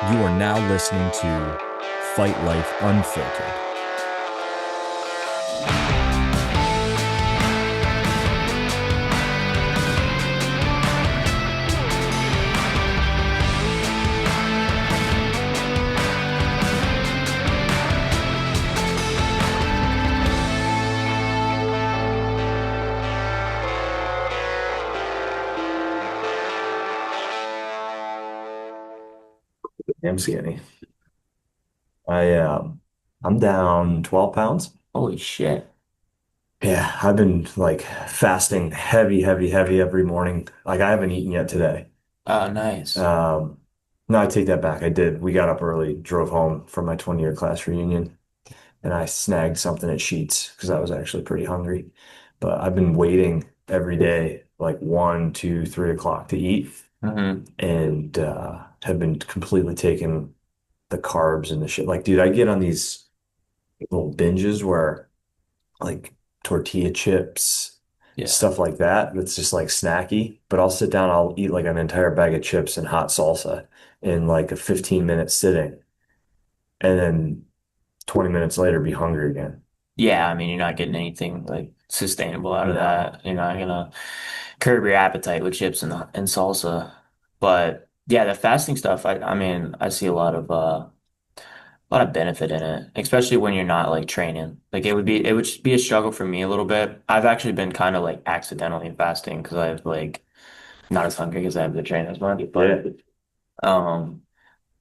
You are now listening to Fight Life Unfiltered. I'm skinny. I I'm down 12 pounds. Holy shit. Yeah, I've been like fasting heavy, heavy, heavy every morning. Like I haven't eaten yet today. Oh, nice. Um, no, I take that back. I did. We got up early, drove home from my 20-year class reunion, and I snagged something at Sheets because I was actually pretty hungry. But I've been waiting every day, like 1, 2, 3 o'clock to eat, hmm and have been completely taking the carbs and the shit. Like, dude, I get on these little binges where like tortilla chips, Yeah. stuff like that. That's just like snacky. But I'll sit down, I'll eat like an entire bag of chips and hot salsa in like a 15-minute sitting. And then 20 minutes later, be hungry again. Yeah, I mean, you're not getting anything like sustainable out of No. that. You're not gonna curb your appetite with chips and salsa. But yeah, the fasting stuff, I mean, I see a lot of benefit in it, especially when you're not like training. Like it would just be a struggle for me a little bit. I've actually been kind of like accidentally fasting because I've like not as hungry because I have to train as much. Yeah. But um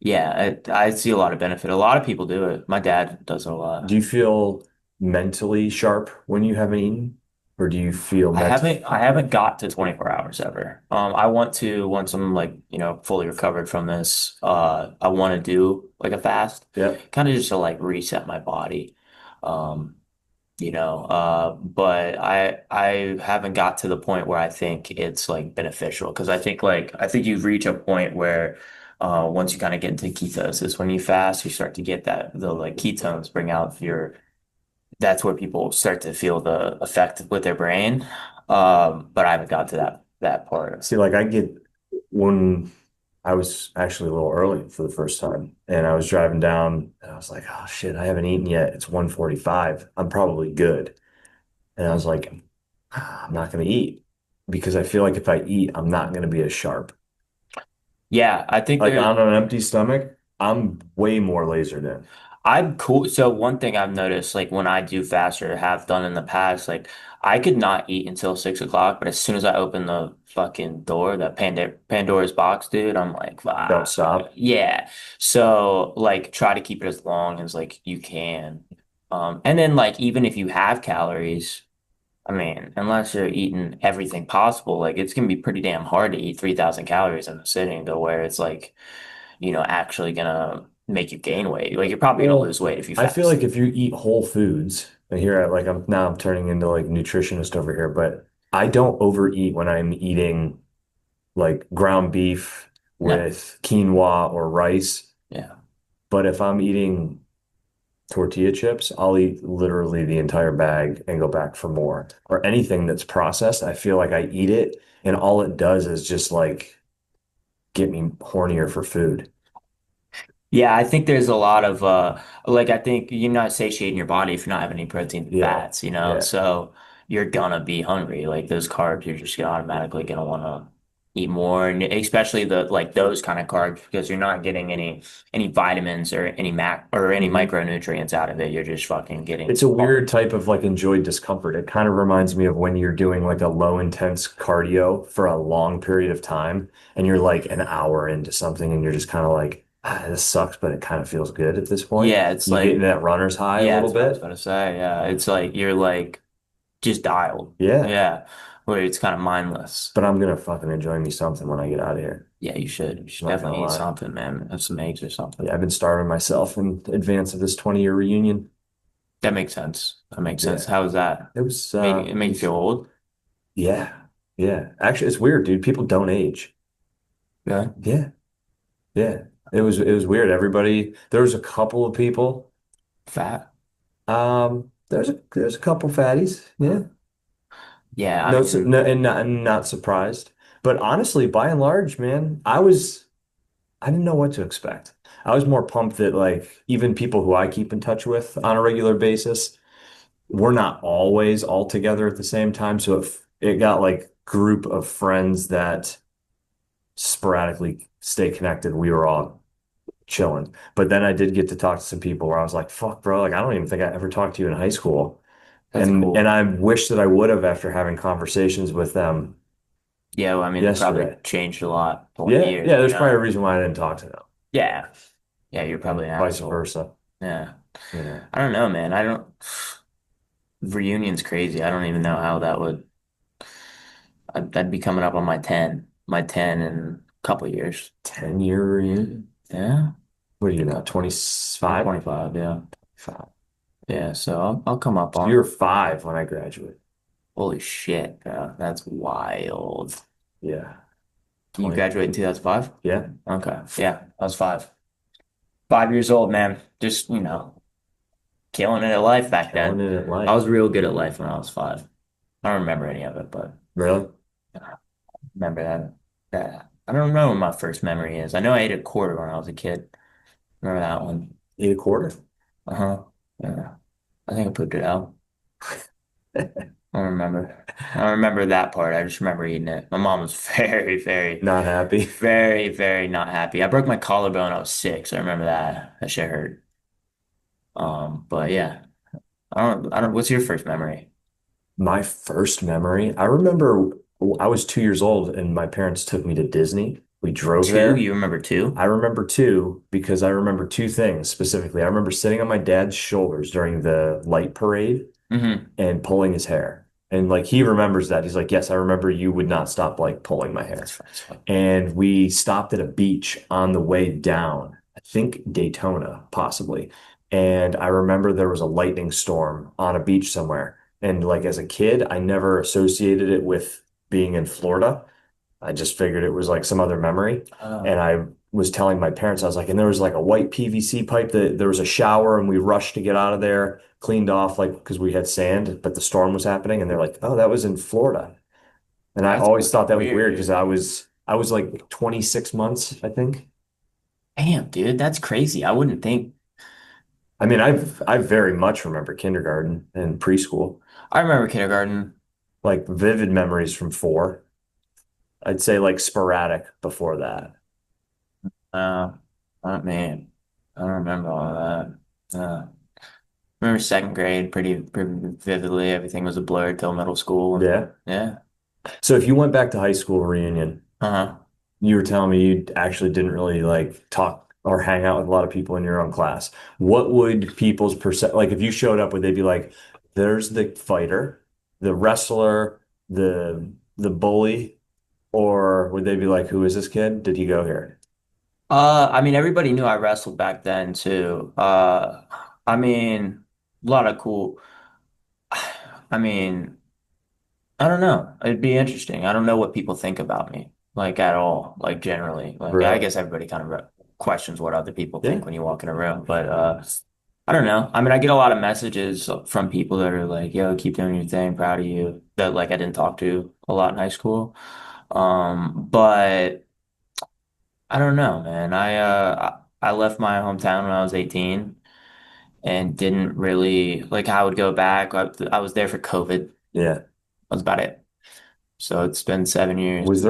yeah, I see a lot of benefit. A lot of people do it. My dad does it a Do lot. you feel mentally sharp when you haven't eaten? Or do you feel I haven't got to 24 hours ever. I want to once I'm like, fully recovered from this, I want to do like a fast, Yep. kind of just to like reset my body. Um, but I haven't got to the point where I think it's like beneficial because I think you reach a point where once you kind of get into ketosis, when you fast, you start to get that the like ketones bring out your that's where people start to feel the effect with their brain. But I haven't got to that part. See, like I get when I was actually a little early for the first time, and I was driving down, and I was like, "Oh shit, I haven't eaten yet. It's 1:45. I'm probably good." And I was like, I'm not going to eat because I feel like if I eat, I'm not going to be as sharp. Yeah, I think Like there on an empty stomach, I'm way more lasered in. I'm cool. So one thing I've noticed, like when I do fast or have done in the past, like I could not eat until 6 o'clock, but as soon as I open the fucking door, that Pandora's box, dude, I'm like, Don't ah, stop. yeah. So like try to keep it as long as like you can. And then like even if you have calories, I mean, unless you're eating everything possible, like it's gonna be pretty damn hard to eat 3,000 calories in a sitting to where it's like, actually gonna make you gain weight. Like you're probably gonna Well, lose weight if you I feel fast. like if you eat whole foods, and here I like I'm turning into like nutritionist over here, but I don't overeat when I'm eating like ground beef No. with quinoa or rice. Yeah. But if I'm eating tortilla chips, I'll eat literally the entire bag and go back for more. Or anything that's processed, I feel like I eat it and all it does is just like get me hornier for food. Yeah, I think there's a lot of like I think you're not satiating your body if you're not having any protein and Yeah. fats, Yeah. so you're gonna be hungry. Like those carbs, you're just automatically gonna wanna eat more, and especially the like those kind of carbs because you're not getting any vitamins or any mac or any Mhm. micronutrients out of it. You're just fucking getting It's a weird type of like enjoyed discomfort. It kind of reminds me of when you're doing like a low intense cardio for a long period of time and you're like an hour into something and you're just kind of like, this sucks, but it kind of feels good at this point. yeah, it's You get into like that runner's high a yeah, little that's what I was bit. gonna say. Yeah, it's like you're like just dialed. Yeah. Yeah, where it's kind of mindless. But I'm gonna fucking enjoy me something when I get out of here. Yeah, you should. You should I'm not gonna definitely eat lie. something, man. Have some eggs or something. Yeah, I've been starving myself in advance of this 20-year reunion. That makes sense. That makes sense. Yeah. How was that? It was Make you feel old? yeah. Yeah. Actually, it's weird, dude. People don't age. Yeah. Yeah. Yeah. It was weird. Everybody, there was a couple of people. Fat? There's a couple fatties. Yeah. Yeah, I No, mean, no, and not surprised. But honestly, by and large, man, I was I didn't know what to expect. I was more pumped that like even people who I keep in touch with on a regular basis, we're not always all together at the same time. So it got like group of friends that sporadically stay connected. We were all chilling. But then I did get to talk to some people where I was like, fuck, bro, like I don't even think I ever talked to you in high school. That's And cool. I wish that I would have after having conversations with them Yeah, well, I mean, they probably yesterday. changed a lot over the Yeah, years, yeah, you there's probably a know? reason why I didn't talk to them Yeah. Yeah, you're probably and an vice asshole. versa, Yeah. you know. I don't know, man. I don't reunion's crazy. I don't even know how that would I'd be coming up on my 10 in a couple of years. 10-year reunion. Yeah. What are you A now, couple. I'm 25? 25, yeah. 5. Yeah, so I'll come up So you're on. 5 when I graduate. Holy shit, bro. That's wild. Yeah, You 20. graduated in 2005? Yeah, Okay. Yeah, I was 5. 5 years old, man. Just, killing it at life back killing then. it at I life. was real good at life when I was 5. I don't remember any of it, but Really? I remember that. I don't know what my first memory is. I know I ate a quarter when I was a kid. Remember that one? 8 a quarter? Uh-huh. Yeah. I think I pooped it out. I don't remember. I don't remember that part. I just remember eating it. My mom was very, very, Not happy. very, very not happy. I broke my collarbone when I was 6. I remember that. That shit hurt. But yeah, what's your first memory? My first memory, I remember I was 2 years old and my parents took me to Disney. We drove 2? there. You remember 2? I remember two because I remember two things specifically. I remember sitting on my dad's shoulders during the light parade Mm-hmm. and pulling his hair. And like he remembers that. He's like, yes, I remember you would not stop like pulling my hair. That's fine. And we stopped at a beach on the way down, I think Daytona, possibly. And I remember there was a lightning storm on a beach somewhere. And like as a kid, I never associated it with being in Florida. I just figured it was like some other memory. Oh, And I was telling my parents, I was like, and there was like a white PVC pipe that there was a shower and we rushed to get out of there, cleaned off like because we had sand, but the storm was happening. And they're like, oh, that was in Florida. And I that's always thought that was weird, weird because dude. I was like 26 months, I think. Damn, dude, that's crazy. I wouldn't think. I mean, I very much remember kindergarten and preschool, I remember kindergarten. like vivid memories from 4. I'd say like sporadic before that. Uh, man, I don't remember all of that. Remember second grade pretty vividly. Everything was a blur till middle school, and Yeah. yeah. So if you went back to high school reunion, Uh-huh. you were telling me you actually didn't really like talk or hang out with a lot of people in your own class. What would people's percent like if you showed up, would they be like, there's the fighter, the wrestler, the bully, or would they be like, who is this kid? Did he go here? I mean, everybody knew I wrestled back then too. I mean, a lot of cool. I mean, I don't know. It'd be interesting. I don't know what people think about me, like at all, like generally. Like I Really? guess everybody kind of questions what other people Yeah. think when you walk in a room, but I don't know. I mean, I get a lot of messages from people that are like, "Yo, keep doing your thing, proud of you." That like I didn't talk to a lot in high school. But I don't know, man. I left my hometown when I was 18 and didn't really like I would go back. I was there for COVID. That Yeah. was about it. So it's been 7 years. Was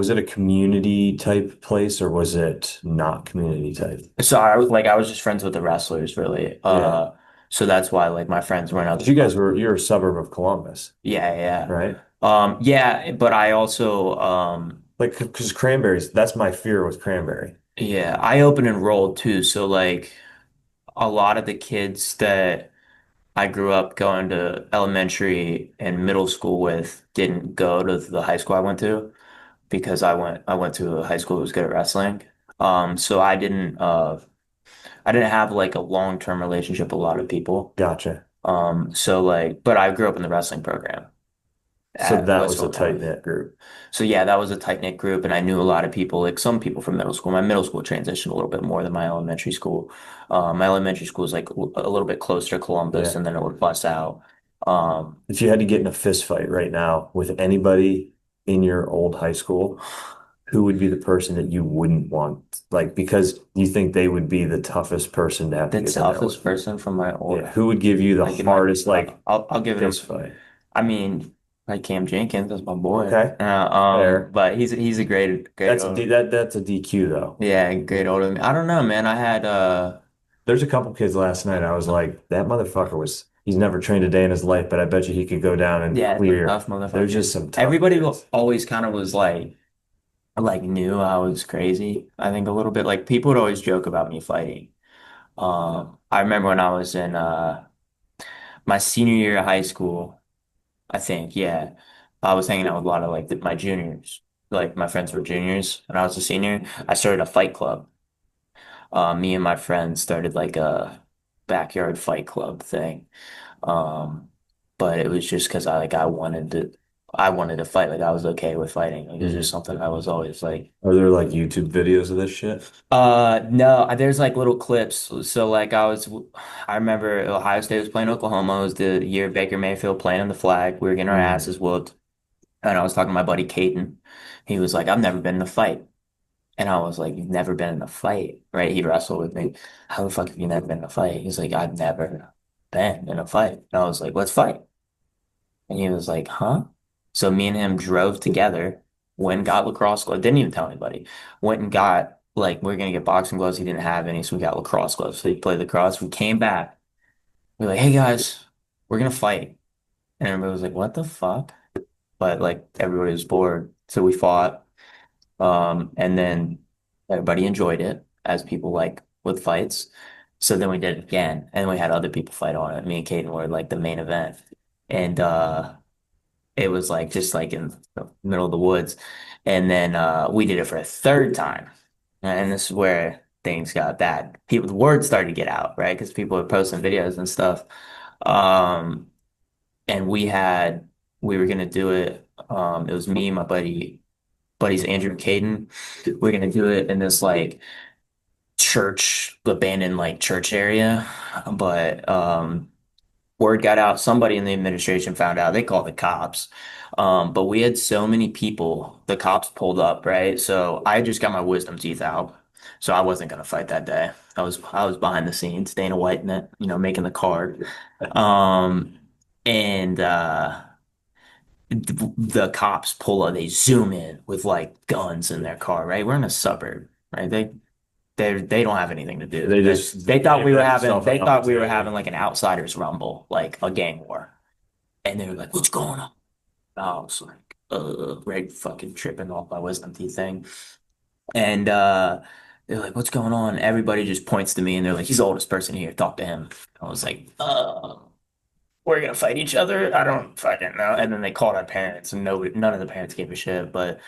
it a community type place or was it not community type? So I was just friends with the wrestlers really. Yeah. So that's why like my friends were in other 'Cause you guys spots. you're a suburb of Columbus, Yeah, yeah. right? Yeah, but I also Like, because cranberries, that's my fear with cranberry. yeah, I open enrolled too. So like a lot of the kids that I grew up going to elementary and middle school with didn't go to the high school I went to because I went to a high school that was good at wrestling. So I didn't have like a long-term relationship with a lot of people. Gotcha. So like but I grew up in the wrestling program So at that West was a Philadelphia. tight-knit group. So yeah, that was a tight-knit group and I knew a lot of people, like some people from middle school. My middle school transitioned a little bit more than my elementary school. My elementary school is like a little bit closer to Columbus Yeah. and then it would bus out. Um, If you had to get in a fist fight right now with anybody in your old high school, who would be the person that you wouldn't want? Like, because you think they would be the toughest person to have to The get in there toughest with. person from my Yeah, old, who would give you the like in my, hardest, like, I'll give it fist a, fight? I mean, like Cam Jenkins, that's my boy. Okay, fair. But he's a great older, That's a DQ though. yeah, great older than me. I don't know, man. I had There's a couple kids last night. I was like, that motherfucker was. He's never trained a day in his life, but I bet you he could go down and yeah, some clear. tough There's motherfuckers. just some tough Everybody kids. always kind of was like knew I was crazy. I think a little bit. Like people would always joke about me fighting. I remember when I was in my senior year of high school, I think, yeah. I was hanging out with a lot of like my juniors. Like my friends were juniors and I was a senior. I started a fight club. Me and my friends started like a backyard fight club thing. Um, but it was just because I wanted to fight. Like I was okay with fighting. Like it was just Mhm. something I was always like. Are there like YouTube videos of this shit? No, there's like little clips. So like I remember Ohio State was playing Oklahoma. It was the year Baker Mayfield playing in the flag. We were getting our Mm. asses whooped. And I was talking to my buddy Caden. He was like, I've never been in a fight. And I was like, you've never been in a fight, right? He wrestled with me. How the fuck have you never been in a fight? He's like, I've never been in a fight. And I was like, let's fight. And he was like, huh? So me and him drove together, went and got lacrosse gloves, didn't even tell anybody. Went and got like we are gonna get boxing gloves. He didn't have any, so we got lacrosse gloves. So he played lacrosse. We came back. We're like, hey guys, we're gonna fight. And everybody was like, what the fuck? But like everybody was bored. So we fought. And then everybody enjoyed it as people like with fights. So then we did it again, and we had other people fight on it. Me and Caden were like the main event. And it was like just like in the middle of the woods. And then we did it for a third time. And this is where things got bad. People, the word started to get out, right? Because people were posting videos and stuff. Um, and we were gonna do it. It was me, my buddies Andrew and Caden. We are gonna do it in this like church, abandoned like church area. But word got out. Somebody in the administration found out. They called the cops. But we had so many people. The cops pulled up, right? So I just got my wisdom teeth out. So I wasn't gonna fight that day. I was behind the scenes, Dana White in it, making the card. Um, and the cops pull up, they zoom in with like guns in their car, right? We're in a suburb, right? They don't have anything to do. They just They thought we were internet having yourself an they thought we were opportunity. having like an outsiders rumble, like a gang war. And they were like, what's going on? I was like, right, fucking tripping off my wisdom teeth thing. And they're like, what's going on? Everybody just points to me and they're like, he's the oldest person here, talk to him. I was like, we're gonna fight each other. I don't fucking know. And then they called our parents, and none of the parents gave a shit. But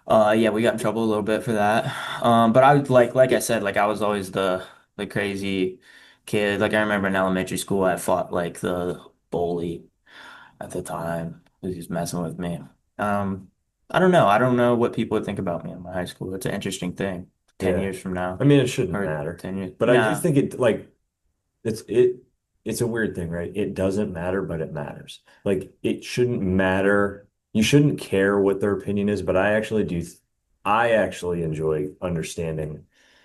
yeah, we got in trouble a little bit for that. But I was like I said, like I was always the crazy kid. Like I remember in elementary school, I fought like the bully at the time who was messing with me. Um, I don't know. I don't know what people would think about me in my high school. It's an interesting thing. 10 years Yeah. from now, I mean, it shouldn't or matter. 10 years. But I do Nah. think it like it's it it's a weird thing, right? It doesn't matter, but it matters. Like it shouldn't matter. You shouldn't care what their opinion is, but I actually do. I actually enjoy understanding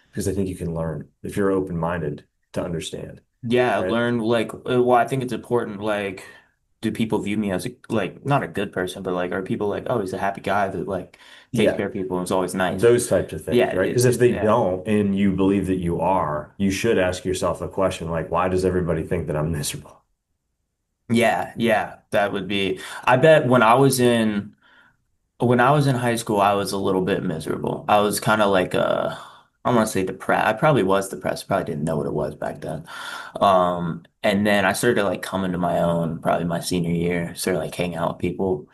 because I think you can learn if you're open-minded to understand, Yeah, right? learn like well, I think it's important. Like, do people view me as a like not a good person, but like are people like, oh, he's a happy guy that like takes Yeah, care of people and is always nice. those types of Yeah, things, right? Because if they yeah, don't and you believe that you are, you should ask yourself a question like, why does everybody think that I'm miserable? yeah. That would be. I bet when I was in high school, I was a little bit miserable. I was kind of like I don't want to say depressed. I probably was depressed. Probably didn't know what it was back then. And then I started to like come into my own probably my senior year, started like hanging out with people.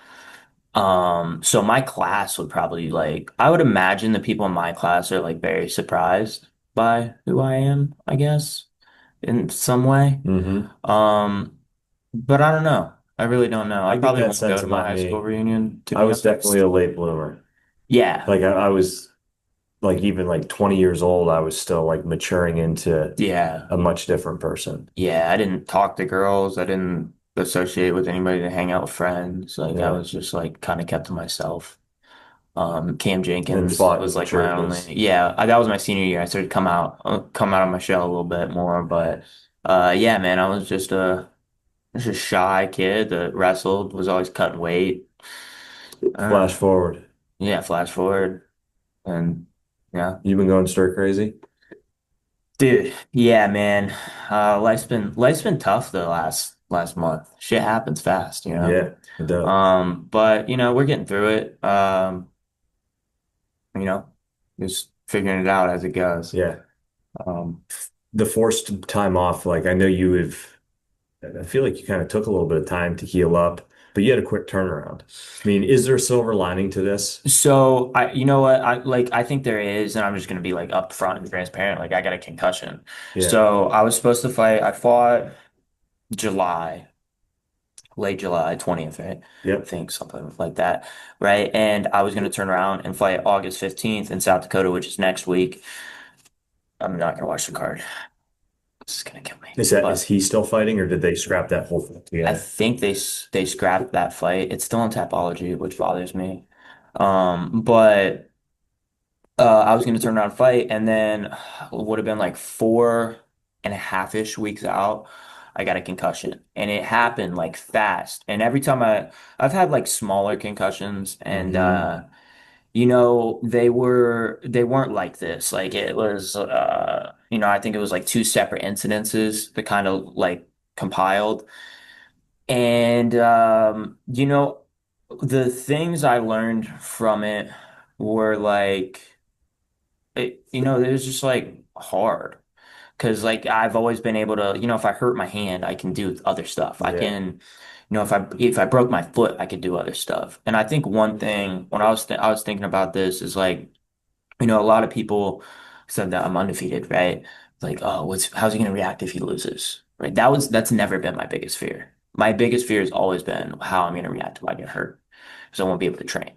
So my class would probably like I would imagine the people in my class are like very surprised by who I am, I guess, in some way. Hmm. Um, but I don't know. I really don't know. I I get probably that won't go sense to my about high school me. reunion, to I be was definitely honest. a late bloomer. Yeah. Like I was like even like 20 years old, I was still like maturing into Yeah. a much different person. Yeah. I didn't talk to girls. I didn't associate with anybody to hang out with friends. Like I Yeah. was just like kind of kept to myself. Cam And Jenkins fought was as a like my only, shirtless. yeah, that was my senior year. I started to come out of my shell a little bit more, but yeah, man, I was just a shy kid that wrestled, was always cutting weight. Flash Uh, forward. yeah, flash forward, and yeah, You've been going stir crazy? dude, yeah, man, life's been tough the last month. Shit happens fast, you know. Yeah, it does. But we're getting through it. You know, just figuring it out as it goes. Yeah. Um, The forced time off, like I know you have, I feel like you kind of took a little bit of time to heal up, but you had a quick turnaround. I mean, is there a silver lining to this? so you know what, I think there is, and I'm just gonna be like upfront and transparent. Like I got a concussion, Yeah. so I was supposed to fight. I fought July, late July 20th, right? I Yep. think something like that, right? And I was gonna turn around and fight August 15th in South Dakota, which is next week. I'm not gonna watch the card. This is gonna kill me. Is But he still fighting or did they scrap that whole thing I together? think they scrapped that fight. It's still in Tapology, which bothers me. But I was going to turn around and fight, and then would have been like 4.5-ish weeks out. I got a concussion, and it happened like fast. And every time I've had like smaller concussions, and Hmm. they weren't like this. Like it was, I think it was like two separate incidences that kind of like compiled. And the things I learned from it were like it was just like hard because like I've always been able to, if I hurt my hand, I can do other stuff. I Yeah. can, if I broke my foot, I could do other stuff. And I think one thing when I was thinking about this is like, a lot of people said that I'm undefeated, right? Like, oh, how's he gonna react if he loses? Right? That's never been my biggest fear. My biggest fear has always been how I'm gonna react if I get hurt, because I won't be able to train.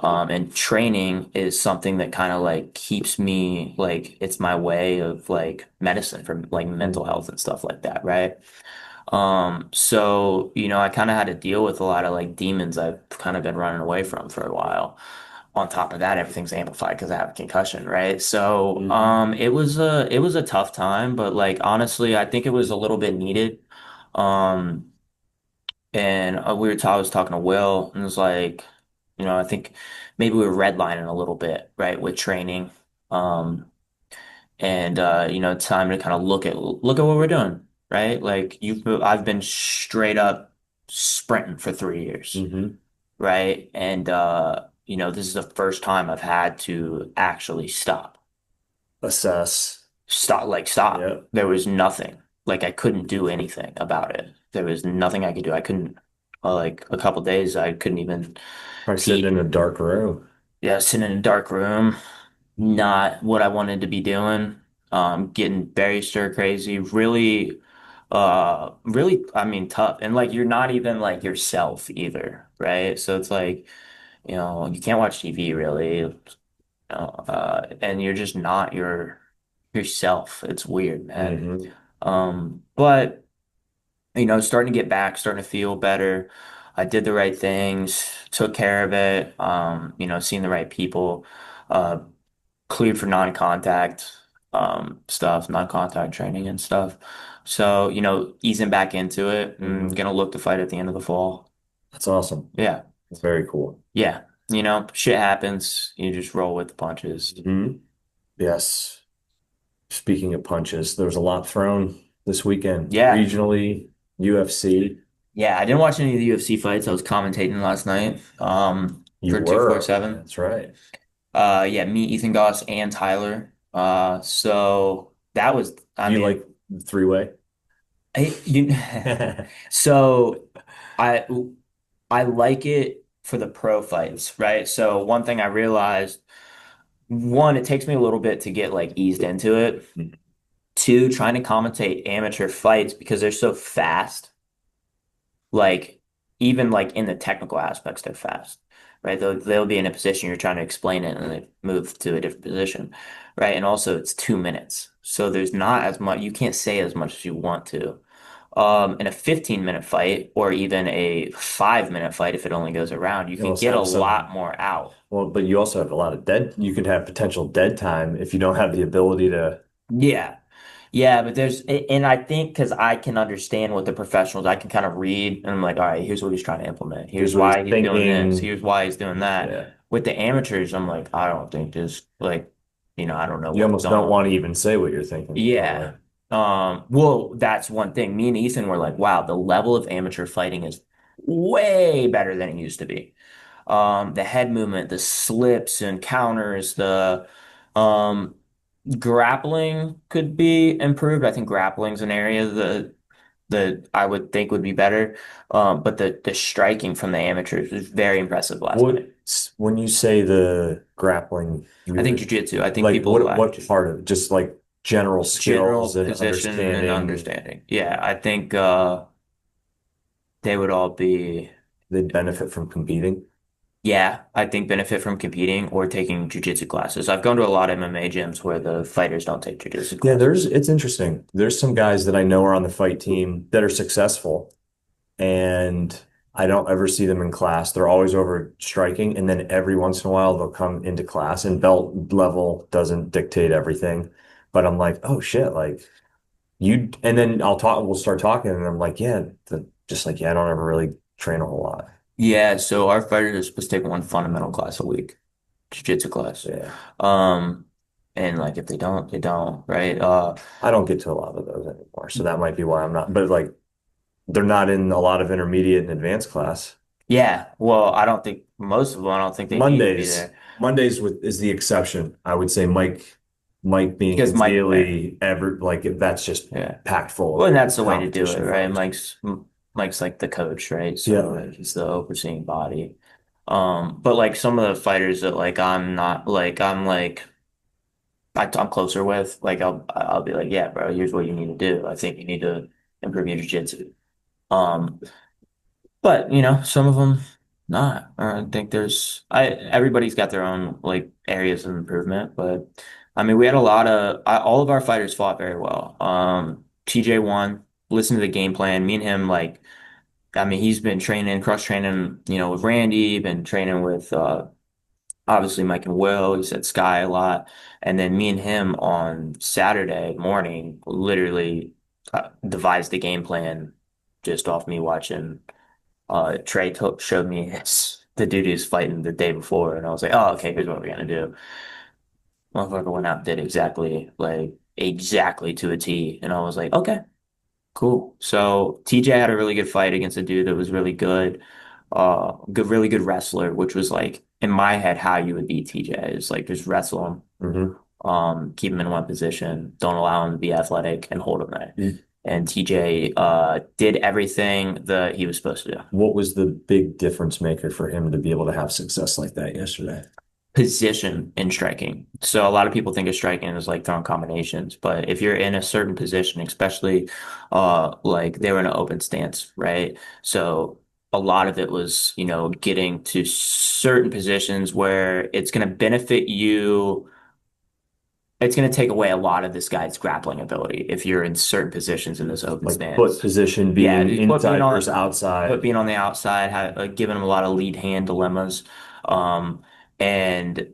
And training is something that kind of like keeps me like it's my way of like medicine for like mental Hmm. health and stuff like that, right? So, I kind of had to deal with a lot of like demons I've kind of been running away from for a while. On top of that, everything's amplified because I have a concussion, right? So, Hmm. it was a tough time, but like honestly, I think it was a little bit needed. Um, and I was talking to Will, and it was like, I think maybe we were redlining a little bit, right, with training. Um, and it's time to kind of look at what we're doing, right? Like I've been straight up sprinting for 3 years, Hmm. right? And this is the first time I've had to actually Assess. stop. Yeah. There was nothing. Like I couldn't do anything about it. There was nothing I could do. I couldn't, like a couple days, I couldn't even Probably sitting in teach. a dark room. Yeah, sitting in a dark room, not what I wanted to be doing. Getting very stir crazy, really, really, I mean, tough. And like, you're not even like yourself either, right? So it's like, you can't watch TV really, and you're just not yourself. It's weird, man. Hmm. But starting to get back, starting to feel better. I did the right things, took care of it. Seeing the right people. Uh, Cleared for non-contact stuff, non-contact training and stuff. So, easing back into it and Hmm. gonna look to fight at the end of the fall. That's awesome. Yeah. That's very cool. Yeah. Shit happens. You just roll with the punches. Hmm. Yes. Speaking of punches, there was a lot thrown this weekend, Yeah. regionally, UFC. Yeah. I didn't watch any of the UFC fights. I was commentating last night You for were. 247. That's right. Yeah, me, Ethan Goss, and Tyler. So that was, I Do you mean, like the three-way? I, you, so I I like it for the pro fights, right? So one thing I realized, one, it takes me a little bit to get like eased into it. Two, trying to commentate amateur fights because they're so fast, like even like in the technical aspects, they're fast, right? They'll be in a position you're trying to explain it and they move to a different position, right? And also it's 2 minutes. So there's not as much, you can't say as much as you want to. In a 15-minute fight or even a 5-minute fight, if it only goes around, you You can also get a have lot some, more out. well, but you also have a lot of you could have potential dead time if you don't have the ability to, Yeah. Yeah, but and I think because I can understand what the professionals, I can kind of read, and I'm like, all right, here's what he's trying to implement. Here's here's what he's why he's doing this. thinking. Here's why he's doing that. Yeah. With the amateurs, I'm like, I don't think this, like, I don't know You what's almost going don't on. want to even say what you're thinking, Yeah. probably. Well, that's one thing. Me and Ethan were like, wow, the level of amateur fighting is way better than it used to be. The head movement, the slips and counters, the um grappling could be improved. I think grappling's an area that I would think would be better. But the striking from the amateurs was very impressive last What, night. when you say the grappling, I think you're jiu-jitsu, I think like, people lack what part of it? Just like general general skills and position and understanding understanding. Yeah, I think they would all be, they benefit from competing. yeah, I think benefit from competing or taking jiu-jitsu classes. I've gone to a lot of MMA gyms where the fighters don't take jiu-jitsu Yeah, classes. it's interesting. There's some guys that I know are on the fight team that are successful, and I don't ever see them in class. They're always over striking, and then every once in a while they'll come into class, and belt level doesn't dictate everything. But I'm like, oh shit, like and then we'll start talking, and I'm like, yeah, just like, yeah, I don't ever really train a whole lot. Yeah, so our fighters are supposed to take one fundamental class a week, jiu-jitsu class. Yeah, Um, and like if they don't, they don't, right? I don't get to a lot of those anymore, so that might be why I'm not. But like, they're not in a lot of intermediate and advanced class. Yeah, well, I don't think most of them, I don't think they need to be Mondays, there is the exception. I would say Mike being because his Mike, daily ever like that's just yeah. packed full Well, and of that's the way to do it, competition right? fighters. Mike's like the coach, right? Yeah. So he's the overseeing body. But like some of the fighters that like I'm not like I'm like I'm closer with, like I'll be like, yeah, bro, here's what you need to do. I think you need to improve your jiu-jitsu. Um, but some of them not. I think everybody's got their own like areas of improvement, but I mean, we had all of our fighters fought very well. TJ won. Listen to the game plan. Me and him, like, I mean, he's been training, cross training, with Randy, been training with obviously Mike and Will. He said Sky a lot, and then me and him on Saturday morning literally devised the game plan just off me watching. Trey showed me the dude who's fighting the day before, and I was like, oh, okay, here's what we're gonna do. Motherfucker went out and did exactly to a T, and I was like, okay, cool. So TJ had a really good fight against a dude that was really good, really good wrestler, which was like in my head how you would beat TJ is like just wrestle him, Hmm. keep him in one position, don't allow him to be athletic, and hold him there. And TJ did everything that he was supposed to do. What was the big difference maker for him to be able to have success like that yesterday? Position in striking. So a lot of people think of striking as like throwing combinations, but if you're in a certain position, especially like they were in an open stance, right? So a lot of it was, getting to certain positions where it's going to benefit you. It's going to take away a lot of this guy's grappling ability if you're in certain positions in this open Like foot stance. position Yeah, being inside versus outside. being on the outside, giving him a lot of lead hand dilemmas. And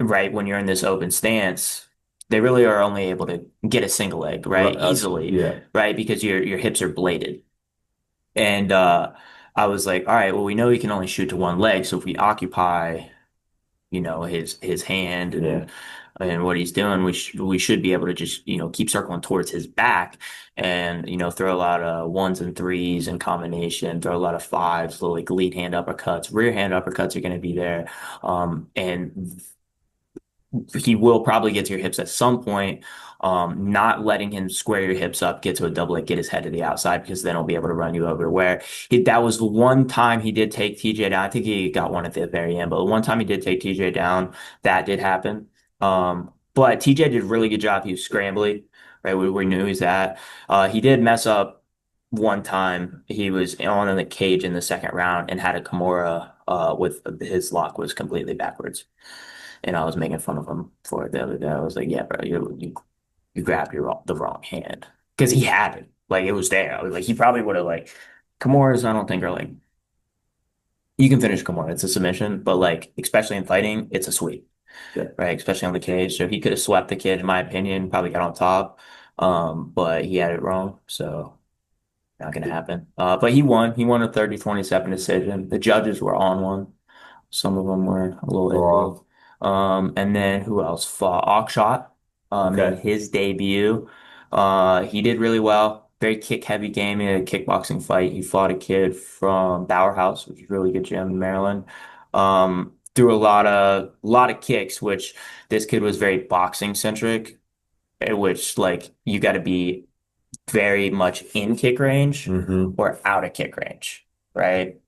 right when you're in this open stance, they really are only able to get a single leg, right? Easily, Yeah. right? Because your hips are bladed. And I was like, all right, well, we know he can only shoot to one leg, so if we occupy, his hand Yeah. and what he's doing, we should be able to just, keep circling towards his back and, throw a lot of ones and threes in combination, throw a lot of fives, like lead hand uppercuts, rear hand uppercuts are going to be there. And he will probably get to your hips at some point. Not letting him square your hips up, get to a double leg, get his head to the outside because then he'll be able to run you over. That was the one time he did take TJ down. I think he got one at the very end, but the one time he did take TJ down, that did happen. But TJ did a really good job. He was scrambly, right? We knew he's at. He did mess up one time. He was on in the cage in the second round and had a Kimura with his lock was completely backwards. And I was making fun of him for it the other day. I was like, "Yeah, bro, you grabbed the wrong hand because he had it. Like it was there. Like he probably would have like Kimuras, I don't think are like you can finish Kimura. It's a submission, but like especially in fighting, it's a sweep, Yeah. right? Especially on the cage. So he could have swept the kid, in my opinion, probably got on top. But he had it wrong. So not gonna happen. But he won. He won a 30-27 decision. The judges were on one. Some of them were a little Raw. iffy. And then who else fought? Akshat made Okay. his debut. He did really well. Very kick heavy game in a kickboxing fight. He fought a kid from Bower House, which is a really good gym in Maryland. Threw a lot of kicks, which this kid was very boxing centric, which like you got to be very much in kick range Hmm. or out of kick range, right?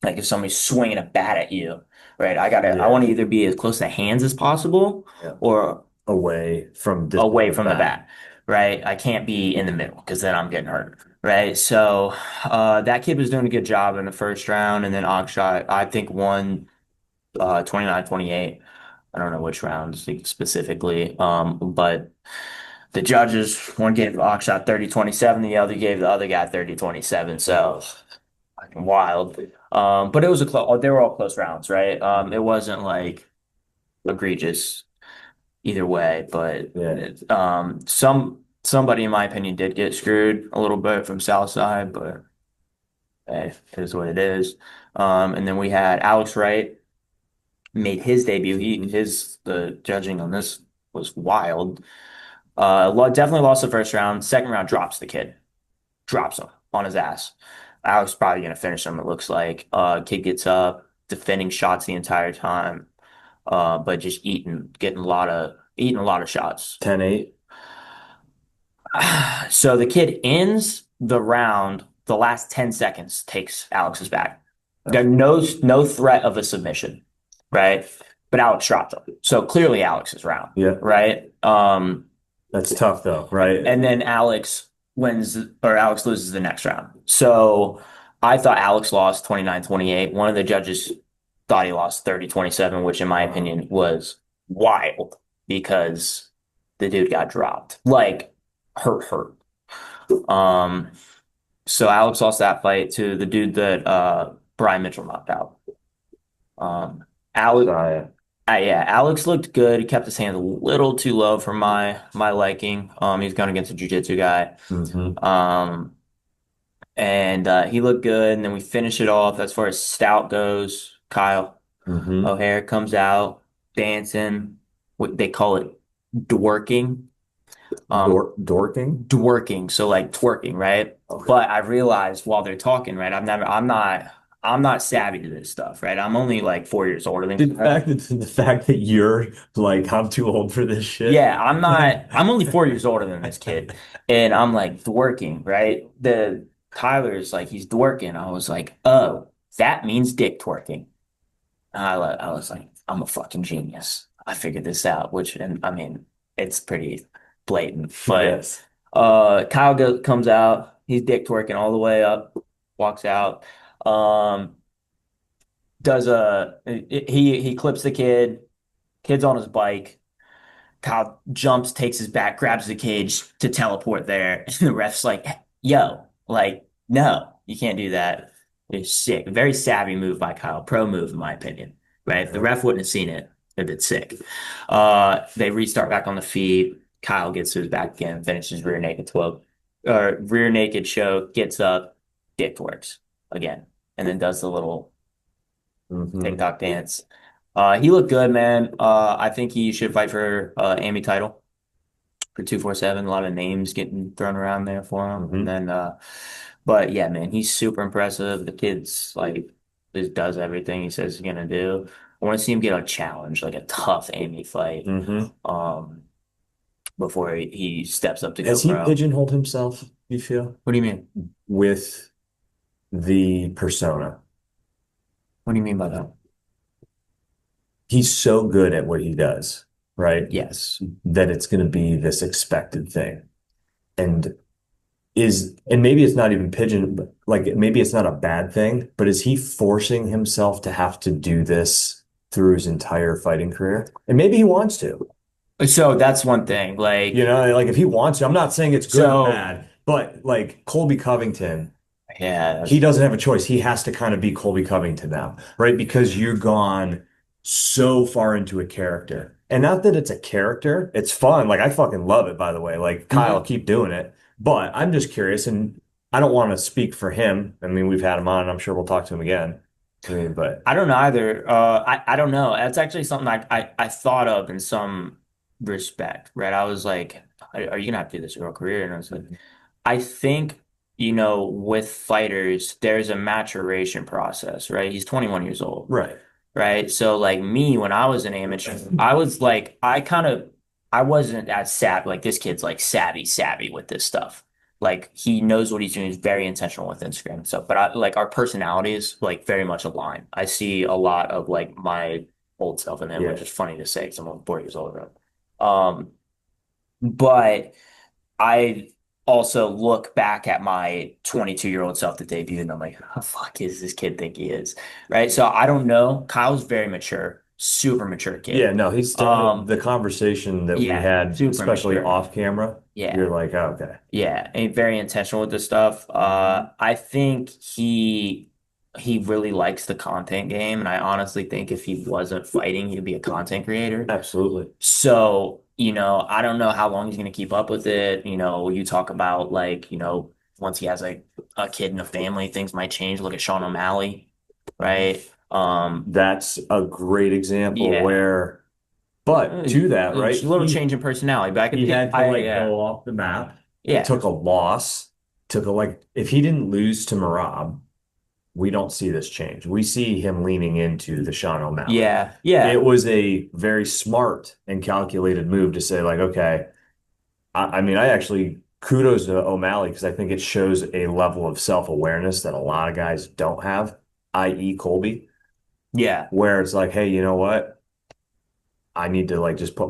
Like if somebody's swinging a bat at you, right? I Yeah. want to either be as close to hands as possible Yeah. or Away from away the from the bat. bat, right? I can't be in the middle because then I'm getting hurt, right? So that kid was doing a good job in the first round, and then Akshat, I think, won 29-28. I don't know which rounds specifically, but the judges, one gave Akshat 30-27, the other gave the other guy 30-27. So fucking wild. But it was a close. They were all close rounds, right? It wasn't like egregious either way, but Yeah. somebody in my opinion did get screwed a little bit from Southside, but hey, it is what it is. And then we had Alex Wright made his debut. The judging on this was wild. Definitely lost the first round. Second round drops the kid, drops him on his ass. Alex probably gonna finish him. It looks like. Kid gets up, defending shots the entire time, but just eating a lot of shots. 10-8. So the kid ends the round. The last 10 seconds takes Alex's back. There's no threat of a submission, right? But Alex dropped him. So clearly Alex's round, Yeah. right? That's tough though, right? And then Alex wins or Alex loses the next round. So I thought Alex lost 29-28. One of the judges thought he lost 30-27, which in my opinion was wild because the dude got dropped. Like hurt. Um, so Alex lost that fight to the dude that Brian Mitchell knocked out. Alex yeah, Alex looked good. He kept his hands a little too low for my liking. He's going against a jiu-jitsu guy. Hmm. And he looked good. And then we finish it off as far as stout goes. Kyle Hmm. O'Hare comes out dancing. What they call it, dworking. Dorking? Dworking, so like twerking, right? Okay. But I realized while they're talking, right? I'm not savvy to this stuff, right? I'm only like 4 years older than The fact that you're like, I'm too old for this shit. Yeah, I'm not. I'm only 4 years older than this kid, and I'm like dworking, right? The Tyler's like he's dworking. I was like, oh, that means dick twerking. I was like, I'm a fucking genius. I figured this out, which, and I mean, it's pretty blatant. But Yes. Comes out, he's dick twerking all the way up, walks out. Um, does a he clips the kid. Kid's on his bike. Kyle jumps, takes his back, grabs the cage to teleport there. And the ref's like, yo, like, no, you can't do that. It's sick. Very savvy move by Kyle. Pro move, in my opinion. Right? If the ref wouldn't have seen it, it'd been sick. They restart back on the feet. Kyle gets to his back again, finishes rear naked choke, gets up, dick works again, and then does the little Hmm. TikTok dance. He looked good, man. I think he should fight for AMI title for 247. A lot of names getting thrown around there for him. Mhm. And then but yeah, man, he's super impressive. The kid's like just does everything he says he's gonna do. I want to see him get a challenge, like a tough AMI fight, Hmm. before he steps up to go Has he pro. pigeonholed himself, you feel, What do you mean? with the persona? What do you mean by that? He's so good at what he does, right? Yes. That it's going to be this expected thing. And maybe it's not even like maybe it's not a bad thing, but is he forcing himself to have to do this through his entire fighting career? And maybe he wants to. So that's one thing. Like, Like if he wants to, I'm not saying it's good So- or bad. But like Colby Covington, Yeah, he doesn't have a choice. He has to kind of be Colby Covington now, right? Because you're gone so far into a character. And not that it's a character, it's fun. Like I fucking love it, by the way. Like Kyle, Mhm. keep doing it. But I'm just curious, and I don't want to speak for him. I mean, we've had him on, and I'm sure we'll talk to him again. I mean, but I don't know either. I don't know. That's actually something I thought of in some respect, right? I was like, are you gonna have to do this your whole career? And I was like, I think, with fighters, there's a maturation process, right? He's 21 years old, right. right? So like me, when I was an amateur, I was like, I wasn't as savvy. Like this kid's like savvy with this stuff. Like he knows what he's doing. He's very intentional with Instagram and stuff. But I like our personalities like very much align. I see a lot of like my old self in him, Yeah. which is funny to say because I'm only 4 years older. But I also look back at my 22-year-old self that debuted, and I'm like, how the fuck is this kid think he is? Right. So I don't know. Kyle's very mature, super mature Yeah, kid. no, he's Um, the conversation that we yeah, had, super especially mature. off camera, you're Yeah. like, oh, okay. Yeah, and very intentional with this stuff. Mhm. I think he really likes the content game, and I honestly think if he wasn't fighting, he'd be a content creator. Absolutely. So, I don't know how long he's going to keep up with it. You talk about like, once he has a kid and a family, things might change. Look at Sean O'Malley, right? That's a great example Yeah, where, but to that, a right? little change in personality, but I could He think, had to like go off the map, yeah, took a loss, took a like if he didn't lose to Marab, we don't see this change. We see him leaning into the Sean O'Malley. yeah, It yeah, was a very smart and calculated move to say, like, okay, I mean, I actually kudos to O'Malley because I think it shows a level of self-awareness that a lot of guys don't have, i.e. Colby, yeah. where it's like, hey, you know what? I need to like just put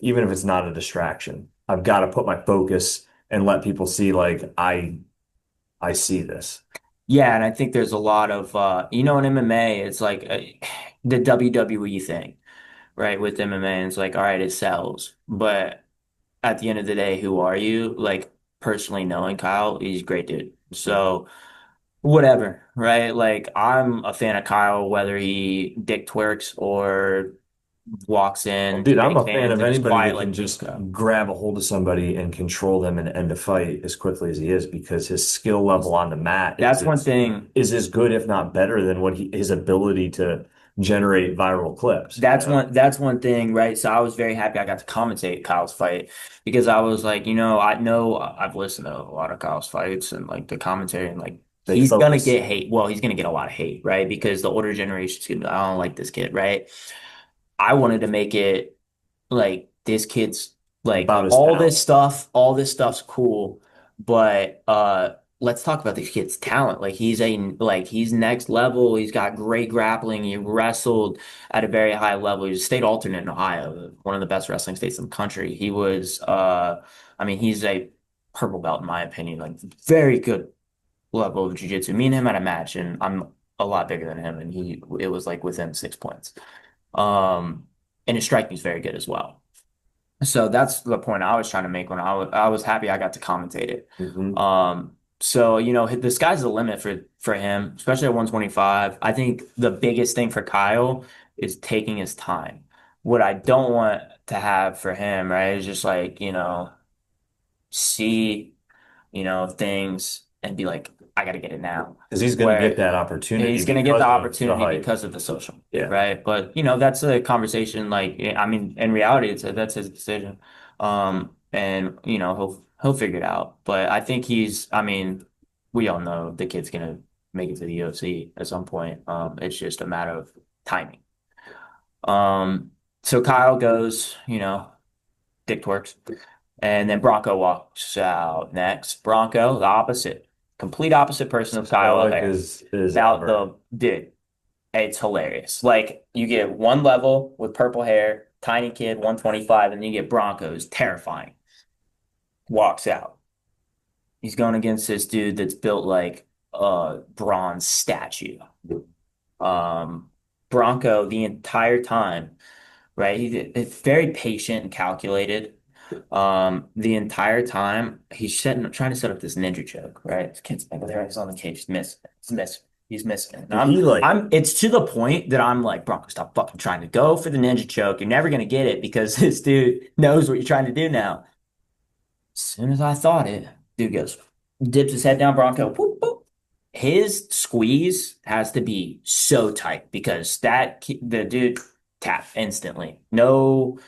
even if it's not a distraction, I've got to put my focus and let people see like I see this. Yeah, and I think there's a lot of in MMA, it's like the WWE thing, right? With MMA, it's like, all right, it sells, but at the end of the day, who are you? Like personally knowing Kyle, he's a great dude. Mhm. So whatever, right? Like I'm a fan of Kyle, whether he dick twerks or walks Well, in, dude, I'm shakes a fan hands, of and is anybody quiet that can like just Nico. grab a hold of somebody and control them and end a fight as quickly as he is because his skill level on the mat That's one thing. is as good, if not better, than what his ability to generate viral clips, you That's know? one thing, right? So I was very happy I got to commentate Kyle's fight because I was like, I know I've listened to a lot of Kyle's fights and like the commentary and like They he's gonna focus get hate. Well, he's gonna get a lot of hate, right? Because the older generation's gonna be like, I don't like this kid, right? I wanted to make it like this kid's like about his talent. all this stuff's cool, but let's talk about this kid's talent. Like he's next level. He's got great grappling. He wrestled at a very high level. He's a state alternate in Ohio, one of the best wrestling states in the country. He was I mean, he's a purple belt in my opinion, like very good level of jiu-jitsu. Me and him had a match and I'm a lot bigger than him and it was like within 6 points. Um, and his striking is very good as well. So that's the point I was trying to make when I was happy I got to commentate it. Mhm. So the sky's the limit for him, especially at 125. I think the biggest thing for Kyle is taking his time. What I don't want to have for him, right, is just like, see, things and be like, I got to get it now. Because he's going to get Where that opportunity he's going to get the because of the opportunity hype. because of the social, Yeah. right? But that's a conversation. Like, I mean, in reality, that's his decision. And he'll figure it out. But I think I mean, we all know the kid's gonna make it to the UFC at some point. It's just a matter of timing. So Kyle goes, dick twerks, and then Bronco walks out next. Bronco, the opposite, complete opposite person of Kyle Stoic O'Hare. is About ever. the dude. It's hilarious. Like you get one level with purple hair, tiny kid, 125, and then you get Broncos, terrifying. Walks out. He's going against this dude that's built like a bronze statue. Um, Bronco the entire time, right? It's very patient and calculated. The entire time trying to set up this ninja choke, right? This kid's like, there he's on the cage, he's missing, he's missing. And Did he like it's to the point that I'm like, Bronco, stop fucking trying to go for the ninja choke. You're never gonna get it because this dude knows what you're trying to do now. As soon as I thought it, dude goes, dips his head down, Bronco, whoop, whoop. His squeeze has to be so tight because the dude tap instantly. No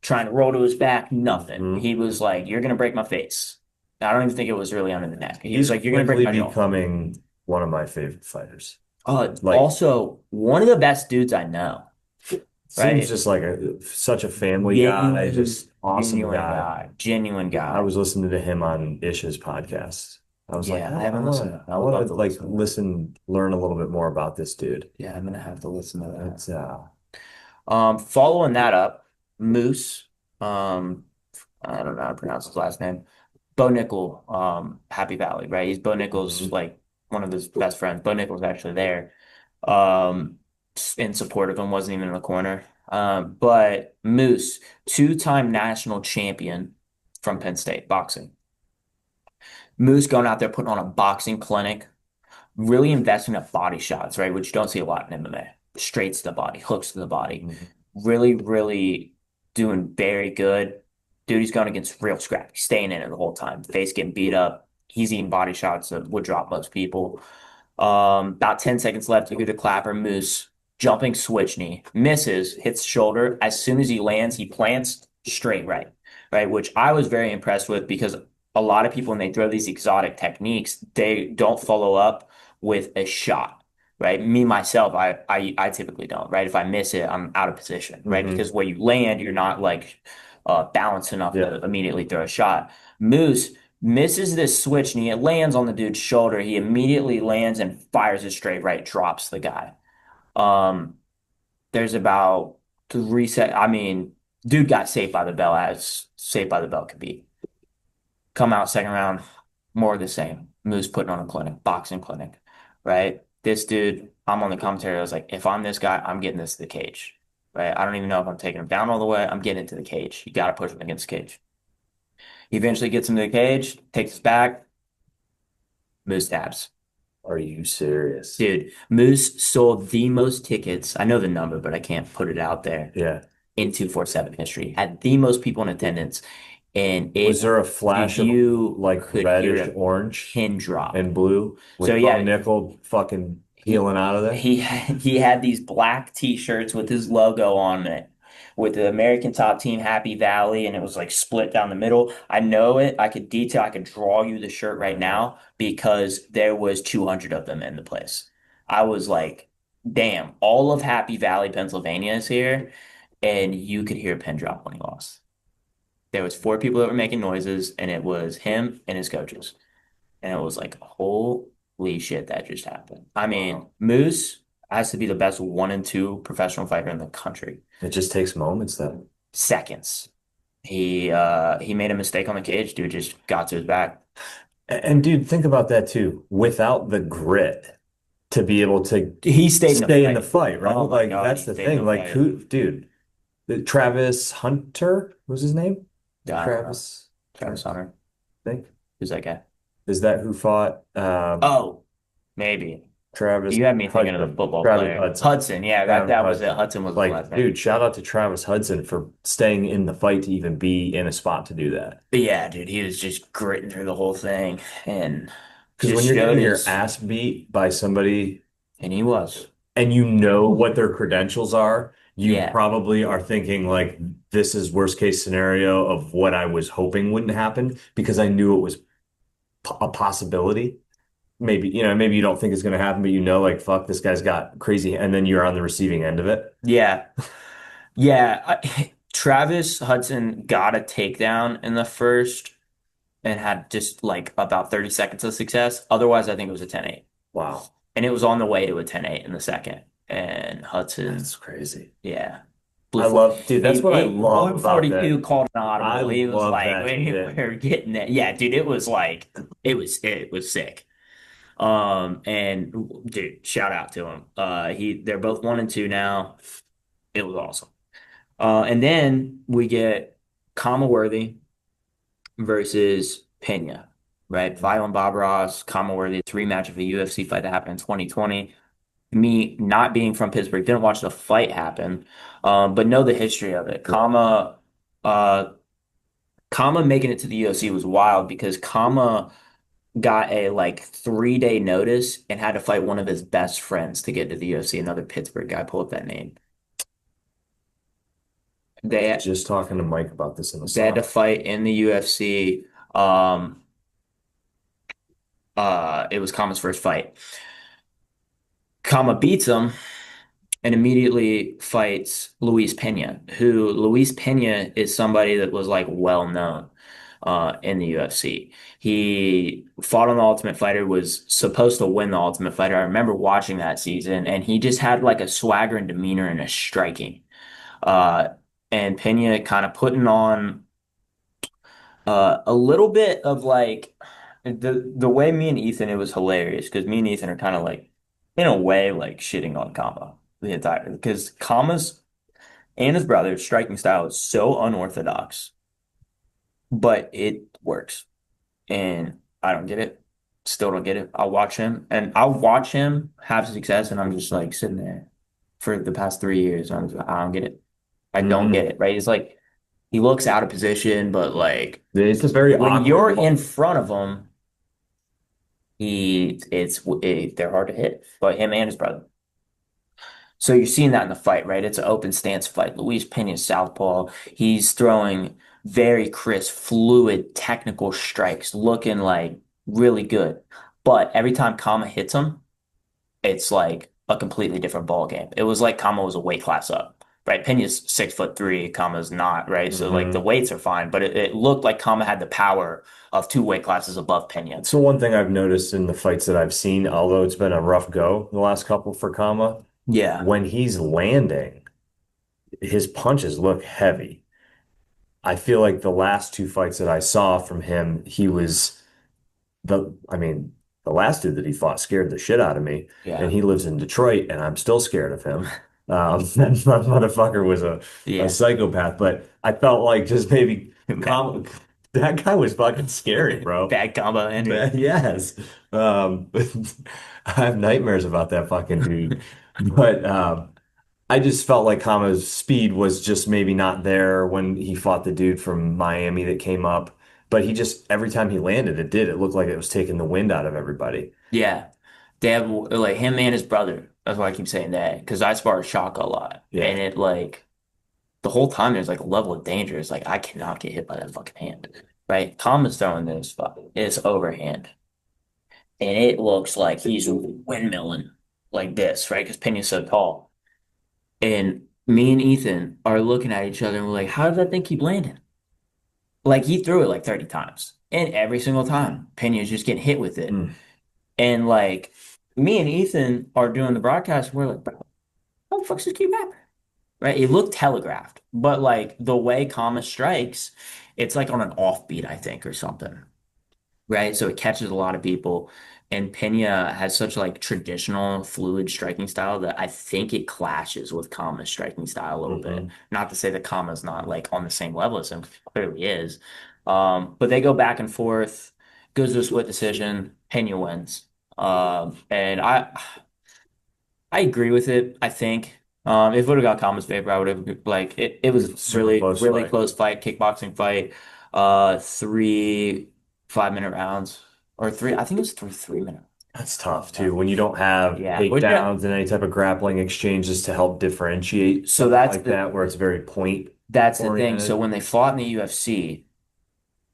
trying to roll to his back, nothing. Mhm. He was like, "You're gonna break my face." I don't even think it was really under the neck. He was He's like, "You're gonna break quickly my jaw." becoming one of my favorite fighters. Like, Also one of the best dudes I know, seems right? just like such a family guy, just awesome guy. Genuine I guy. was listening to him on Ish's podcast. I was like, Yeah, I I haven't want listened. to, I I would want love to to like listen. listen, learn a little bit more about this dude. Yeah, I'm gonna have to listen to that. It's Following that up, Moose. Um, I don't know how to pronounce his last name. Bo Nickel, Happy Valley, right? He's Bo Nickel's Mhm. like one of his best friends. Bo Nickel's actually there, um, in support of him, wasn't even in the corner. But Moose, two-time national champion from Penn State boxing. Moose going out there putting on a boxing clinic, really investing in body shots, right? Which you don't see a lot in MMA. Straights to the body, hooks to the body. Mhm. Really, really doing very good. Dude, he's going against real scrap. He's staying in it the whole time. Face getting beat up. He's eating body shots that would drop most people. About 10 seconds left to do the clapper. Moose jumping switch knee. Misses, hits shoulder. As soon as he lands, he plants straight right? Which I was very impressed with because a lot of people, when they throw these exotic techniques, they don't follow up with a shot, right? Me myself, I typically don't, right? If I miss it, I'm out of position, right? Mhm. Because where you land, you're not like balanced enough Yeah. to immediately throw a shot. Moose misses this switch knee. It lands on the dude's shoulder. He immediately lands and fires it straight right, drops the guy. Um, there's about 3 sec. I mean, dude got saved by the bell as saved by the bell could be. Come out second round, more of the same. Moose putting on a clinic, boxing clinic, right? This dude, I'm on the commentary. I was like, if I'm this guy, I'm getting this to the cage, right? I don't even know if I'm taking him down all the way. I'm getting into the cage. You got to push him against the cage. He eventually gets him to the cage, takes his back, Moose stabs. Are you serious? Dude, Moose sold the most tickets. I know the number, but I can't put it out there Yeah. in 247 history. Had the most people in attendance. And Was it, there a dude, flash of you like could hear reddish a orange pin drop. and blue So with Bo yeah, Nickel fucking he peeling out of there? he had these black t-shirts with his logo on it, with the American Top Team Happy Valley, and it was like split down the middle. I know it. I could draw you the shirt right now because there was 200 of them in the place. I was like, damn, all of Happy Valley, Pennsylvania is here, and you could hear a pin drop when he lost. There was four people that were making noises, and it was him and his coaches. And it was like, holy shit, that just happened. I mean, Wow. Moose has to be the best 1 and 2 professional fighter in the country. It just takes moments then. Seconds. He made a mistake on the cage. Dude just got to his back. And dude, think about that too. Without the grit to be able to He stayed in the stay in the fight. fight, right? Oh my Like God, that's he the stayed in thing. the Like fight. who, dude, Travis Hunter was his name? I don't know. Travis, Travis Hunter. I think. Who's that guy? Is that who fought Oh, maybe. Travis You had me thinking of the Hudson? football Travis player. Hudson. Hudson. Yeah, that, Travis that was it. Hudson. Hudson was his last Like, name. dude, shout out to Travis Hudson for staying in the fight to even be in a spot to do that. But yeah, dude, he was just gritting through the whole thing and Because when just you're showed getting your his, ass beat by somebody and he was. and you know what their credentials are, you Yeah. probably are thinking like this is worst case scenario of what I was hoping wouldn't happen because I knew it was a possibility. Maybe, maybe you don't think it's going to happen, but like, fuck, this guy's got crazy, and then you're on the receiving end of it. Yeah. Yeah. Travis Hudson got a takedown in the first and had just like about 30 seconds of success. Otherwise, I think it was a 10-8. Wow, And it was on the way to a 10-8 in the second. And Hudson, that's crazy. yeah. I love, dude, that's what I love about 142 that. called an I audible. He was love like, that shit. we're getting it. Yeah, dude, it was like, it was sick. And dude, shout out to him. They're both 1 and 2 now. It was awesome. And then we get Kama Worthy. versus Pena, right? Violent Bob Ross, Kama were the rematch of a UFC fight that happened in 2020. Me not being from Pittsburgh, didn't watch the fight happen, but know the history of it. Uh, Kama making it to the UFC was wild because Kama got a like 3 day notice and had to fight one of his best friends to get to the UFC, another Pittsburgh guy. Pull up that name. They Just talking to Mike about this in the they had to sauna. fight in the UFC. Um, it was Kama's first fight. Kama beats him and immediately fights Luis Pena, who Luis Pena is somebody that was like well known in the UFC. He fought on the Ultimate Fighter, was supposed to win the Ultimate Fighter. I remember watching that season, and he just had like a swagger and demeanor and a striking. Uh, and Pena kind of putting on a little bit of like the way me and Ethan, it was hilarious because me and Ethan are kind of like in a way like shitting on Kama the entire because Kama's and his brother's striking style is so unorthodox, but it works. And I don't get it. Still don't get it. I'll watch him have success, and I'm just like sitting there for the past 3 years. I don't get it. I don't get Mhm. it, right? It's like he looks out of position, but like It's a very when awkward you're in look. front of him, they're hard to hit. But him and his brother. So you're seeing that in the fight, right? It's an open stance fight. Luis Pena's southpaw. He's throwing very crisp, fluid, technical strikes, looking like really good. But every time Kama hits him, it's like a completely different ball game. It was like Kama was a weight class up, right? Pena's 6'3", Kama's not, right? So like the Hmm. weights are fine, but it looked like Kama had the power of two weight classes above Pena. So one thing I've noticed in the fights that I've seen, although it's been a rough go the last couple for Kama, Yeah, when he's landing, his punches look heavy. I feel like the last two fights that I saw from him, he was I mean, the last dude that he fought scared the shit out of me, and yeah, he lives in Detroit, and I'm still scared of him. That motherfucker was a yeah. psychopath, but I felt like just maybe Bad, calm, that guy was fucking scary, bro. bad combo ending. Yes. Um, I have nightmares about that fucking dude. But I just felt like Kama's speed was just maybe not there when he fought the dude from Miami that came up. But he just, every time he landed, it did. It looked like it was taking the wind out of everybody. Yeah. They have like him and his brother. That's why I keep saying that because I spar Shaka a lot, Yeah. and it like the whole time there's like a level of danger. It's like I cannot get hit by that fucking hand, right? Tom is throwing this overhand, and it looks like he's windmilling like this, right? Because Pena's so tall, and me and Ethan are looking at each other and we're like, how does that thing keep landing? Like he threw it like 30 times, and every single time Pena's just getting hit with it. Mm. And like me and Ethan are doing the broadcast, and we're like, bro, how the fuck does this keep happening? Right? It looked telegraphed, but like the way Kama strikes, it's like on an offbeat, I think, or something. Right? So it catches a lot of people. And Pena has such like traditional fluid striking style that I think it clashes with Kama's striking style a little bit. Hmm. Not to say that Kama's not like on the same level as him, 'cause he clearly is. But they go back and forth, goes to a split decision, Pena wins. And I agree with it, I think. If it would have got Kama's favor, I would have like it was Super really, close really fight. close fight, kickboxing fight. Three 5 minute rounds. Or three, I think it was three minute. That's tough too. When you don't have Yeah. Which takedowns and any type of grappling exchanges to help differentiate so something like that, where it's very point that's the thing. So oriented. when they fought in the UFC,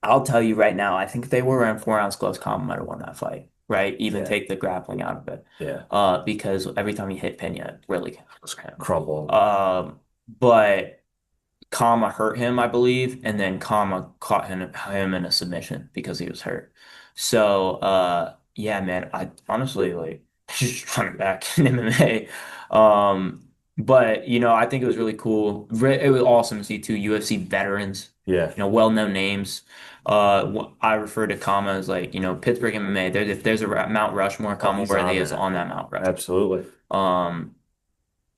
I'll tell you right now, I think if they were in 4 ounce gloves, Kama might have won that fight. Right? Even Yeah. take the grappling out of it. Yeah. Because every time he hit Pena, it really was him. Crumble. But Kama hurt him, I believe, and then Kama caught him in a submission because he was hurt. So, yeah, man, I honestly like just running back in MMA. But I think it was really cool. It was awesome to see two UFC veterans, Yeah. well-known names. I refer to Kama as like, Pittsburgh MMA. If there's a Mount Rushmore, Oh, Kama he's on Worthy is that. on that Mount Rushmore. Absolutely. Um,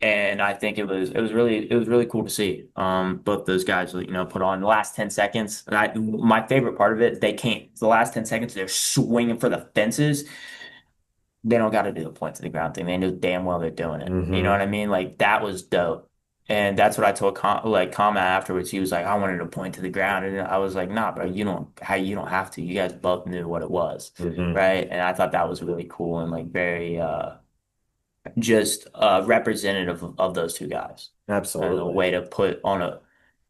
And I think it was really cool to see both those guys put on the last 10 seconds. And my favorite part of it, they can't the last 10 seconds they're swinging for the fences. They don't got to do the point to the ground thing. They know damn well they're doing it. You know what Hmm. I mean? Like that was dope. And that's what I told Kama afterwards. He was like, I wanted to point to the ground. And I was like, nah, bro, you don't have to. You guys both knew what it was. Hmm. Right. And I thought that was really cool and like very just representative of those two guys. And a Absolutely. way to put on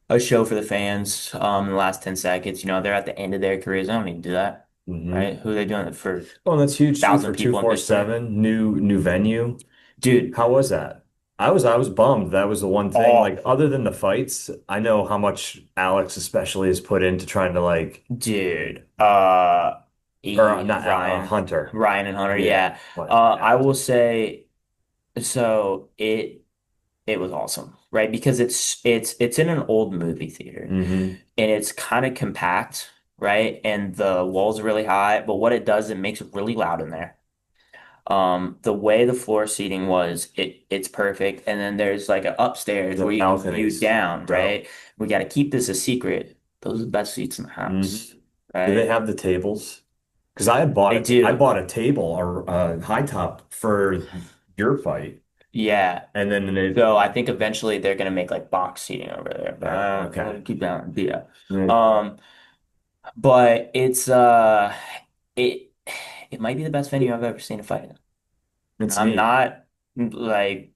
a show for the fans in the last 10 seconds. They're at the end of their careers. I don't need to do that. Hmm. Right. Who are they doing it for? Oh, and that's huge too 1,000 for people in Pittsburgh. 247, new venue. Dude. How was that? I was bummed. That was the one thing. Oh, Like, other than the fights, I know how much Alex especially has put into trying to like, dude. or not Ryan. Hunter. Ryan and Hunter, Yeah. yeah. What I will Alex? say so it was awesome, right? Because it's in an old movie theater Hmm. and it's kind of compact, right? And the walls are really high, but what it does, it makes it really loud in there. The way the floor seating was, it's perfect. And then there's like an upstairs The where you can view balconies. down, Dope. right? We got to keep this a secret. Those are the best seats in the Hmm. house, Do they right? have the tables? Because They I do. bought a table or a high top for your fight, Yeah. and then it. So I think eventually they're gonna make like box seating over there. But Yeah. I'm Okay. gonna keep that. Yeah. Mm. Um, but it it might be the best venue I've ever seen a fight in. It's I'm neat. not like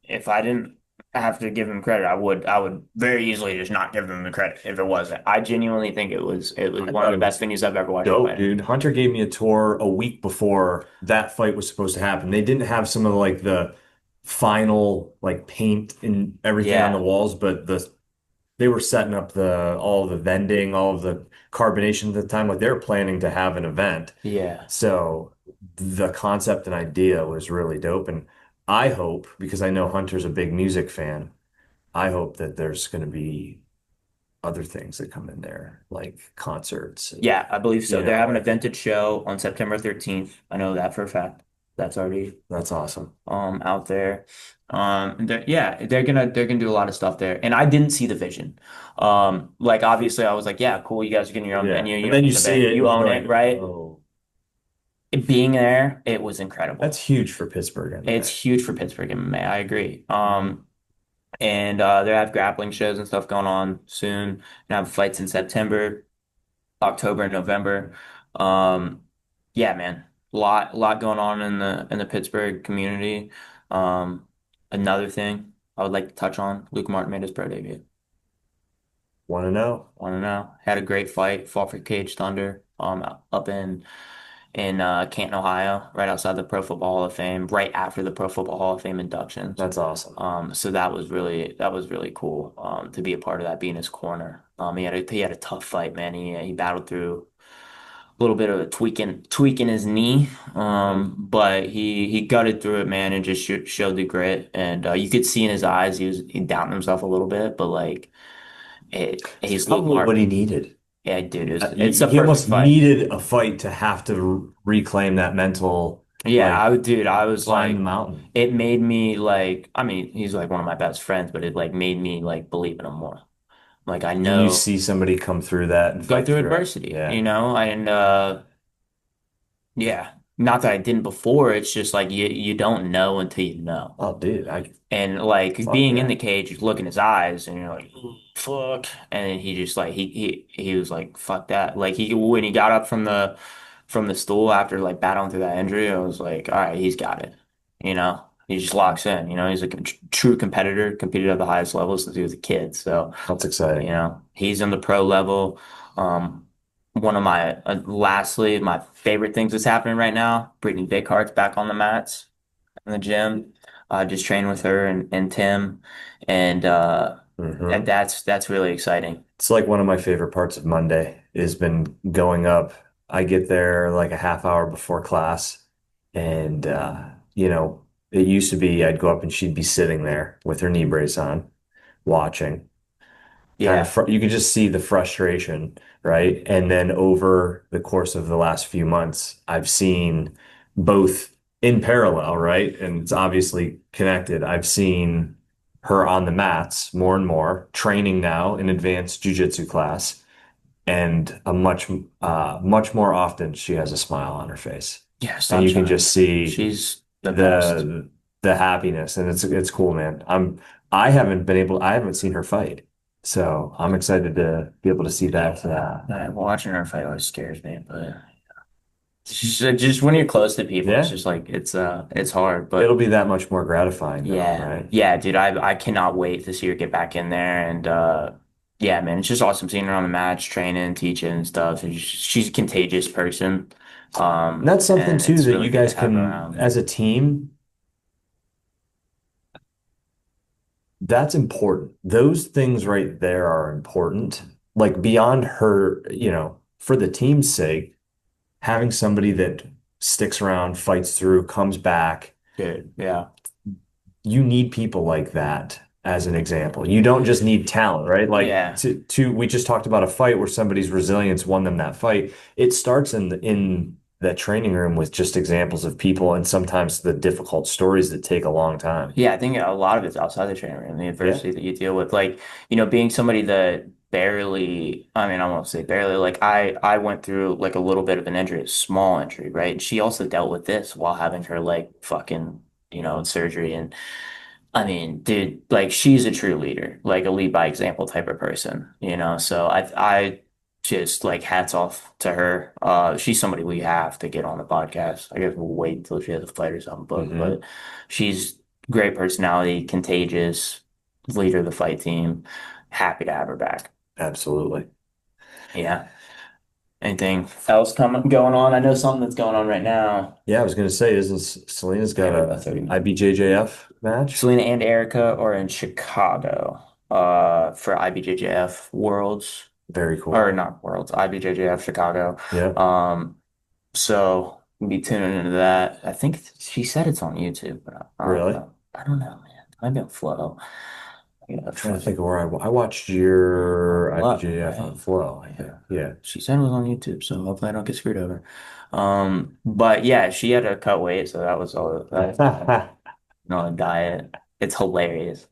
if I didn't have to give him credit, I would very easily just not give them the credit if it wasn't. I genuinely think it was I one of thought the it best was venues I've ever watched a dope, fight in. dude. Hunter gave me a tour a week before that fight was supposed to happen. They didn't have some of like the final like paint and everything on the Yeah, walls, but they were setting up all of the vending, all of the carbonation at the time. Like they were planning to have an event. yeah, So the concept and idea was really dope. And I hope, because I know Hunter's a big music fan, I hope that there's going to be other things that come in there, like concerts and, yeah. I believe so. They're having a like vintage show on September 13th. I know that for a fact. That's already that's awesome. out there. Yeah, they're gonna do a lot of stuff there. And I didn't see the vision. Like obviously I was like, yeah, cool, you guys are getting your own Yeah. venue, you And don't then you need the see venue, it you and you're own like, it, right? oh, Being there, it was that's incredible. huge for Pittsburgh It's MMA. huge for Pittsburgh MMA. I agree. And they have grappling shows and stuff going on soon. And have fights in September, October, and November. Um, yeah, man, lot going on in the Pittsburgh community. Um, Another thing I would like to touch on: Luke Martin made his pro debut. Want to know? Want to know? Had a great fight, fought for Cage Thunder, up in Canton, Ohio, right outside the Pro Football Hall of Fame, right after the Pro Football Hall of Fame inductions. That's awesome. So that was really cool to be a part of that, be in his corner. He had a tough fight, man. He battled through a little bit of a tweaking his knee, but he gutted through it, man, and just showed the grit. And you could see in his eyes he doubting himself a little bit, but like It's he's Luke probably what he Martin. needed. Yeah, dude, it's a He perfect almost fight. needed a fight to have to reclaim that mental, Yeah, like, I was climb the like, mountain. it made me like, I mean, he's like one of my best friends, but it like made me like believe in him more. Like I When you know see somebody come through that and go fight through through it. adversity, Yeah. and yeah, not that I didn't before. It's just like you don't know until you know. Oh, dude, And like fuck being in yeah. the cage, you look in his eyes, and you're like, "Ooh, fuck." And then he just like he was like, "Fuck that!" Like he when he got up from the stool after like battling through that injury, I was like, "All right, he's got it." He just locks in. He's a true competitor, competed at the highest levels since he was a kid. So That's exciting. he's in the pro level. One of lastly, my favorite things that's happening right now, Brittany Bighart's back on the mats in the gym. Just train with her and Tim, and Hmm. that's really exciting. It's like one of my favorite parts of Monday has been going up. I get there like a half hour before class, and it used to be I'd go up and she'd be sitting there with her knee brace on, watching. Kind of Yeah, you could just see the frustration, right? And then over the course of the last few months, I've seen both. in parallel, right? And it's obviously connected. I've seen her on the mats more and more, training now in advanced jujitsu class, and much more often she has a smile on her face, Yeah, and you can sunshine. just see She's the best. the happiness, and it's cool, man. I haven't seen her fight, so I'm excited to be able to see that. Watching her fight always scares me, but just when you're close to people, it's Yeah, just like it's hard. it'll But be that much more gratifying, though, yeah, right? yeah, dude, I cannot wait to see her get back in there, and yeah, man, it's just awesome seeing her on the match, training, teaching, and stuff. And she's a contagious person, And that's something and too it's that really you good to guys have her can, around. as a team, that's important. Those things right there are important. Like beyond her, for the team's sake, having somebody that sticks around, fights through, comes back, Good, yeah, you need people like that as an example. You don't just need talent, right? Like yeah. we just talked about a fight where somebody's resilience won them that fight. It starts in that training room with just examples of people and sometimes the difficult stories that take a long time. Yeah, I think a lot of it's outside the training room, the Yeah. adversity that you deal with. Like, being somebody that barely, I mean, I won't say barely, like I went through like a little bit of an injury, a small injury, right? And she also dealt with this while having her like fucking, surgery. And I mean, dude, like she's a true leader, like a lead by example type of person. So I just like hats off to her. She's somebody we have to get on the podcast. I guess we'll wait until she has a fight or something, but Hmm. she's great personality, contagious, leader of the fight team. Happy to have her back. Absolutely. Yeah. Anything else coming going on? I know something that's going on right now. Yeah, I was gonna say, isn't Selena's Yeah, got we have about a 30 minutes. IBJJF match? Selena and Erica are in Chicago for IBJJF Worlds Very or cool. not Worlds, IBJJF Chicago. Yeah. Um so we'll be tuning into that. I think she said it's on YouTube, but I don't Really? know. I don't know, man. Maybe on Flow. Yeah, I'm trying to think of where I watched your Flow, IBJJF on right? Flow, I think. Yeah. Yeah. She said it was on YouTube, so hopefully I don't get screwed over. But yeah, she had to cut weight, so that was all that diet. It's hilarious.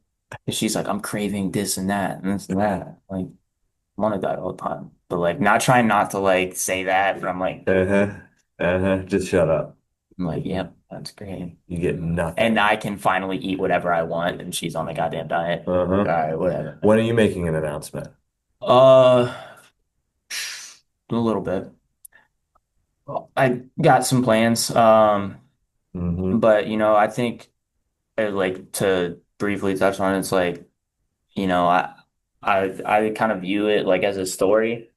'Cause she's like, I'm craving this and that and this and that. Like, I'm on a diet all the time. But like not trying not to like say that, but Uh-huh. Uh-huh. Just shut up. I'm like, yep, that's great. You get And nothing. I can finally eat whatever I want, and she's on the goddamn diet. All Uh-huh. right, whatever. When are you making an announcement? Uh, a little bit. Well, I got some plans. Hmm. But I think like to briefly touch on it, it's like, you know, I I kind of view it like as a story,